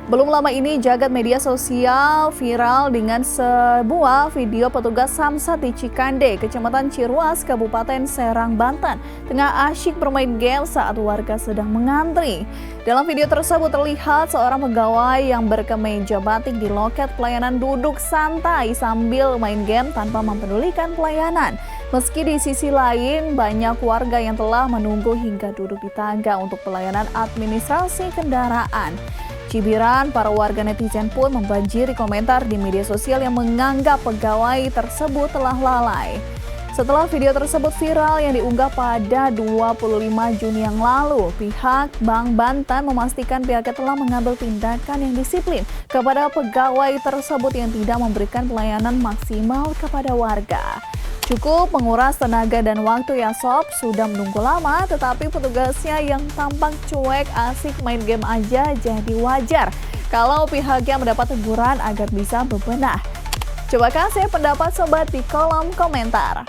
Belum lama ini jagat media sosial viral dengan sebuah video petugas Samsat di Cikande, Kecamatan Ciruas, Kabupaten Serang, Banten, tengah asyik bermain game saat warga sedang mengantri. Dalam video tersebut terlihat seorang pegawai yang berkemeja batik di loket pelayanan duduk santai sambil main game tanpa mempedulikan pelayanan. Meski di sisi lain banyak warga yang telah menunggu hingga duduk di tangga untuk pelayanan administrasi kendaraan. Cibiran para warga netizen pun membanjiri komentar di media sosial yang menganggap pegawai tersebut telah lalai. Setelah video tersebut viral yang diunggah pada 25 Juni yang lalu, pihak Bank Banten memastikan pihaknya telah mengambil tindakan yang disiplin kepada pegawai tersebut yang tidak memberikan pelayanan maksimal kepada warga. Cukup menguras tenaga dan waktu ya sob, sudah menunggu lama tetapi petugasnya yang tampak cuek asik main game aja jadi wajar kalau pihaknya mendapat teguran agar bisa bebenah. Coba kasih pendapat sobat di kolom komentar.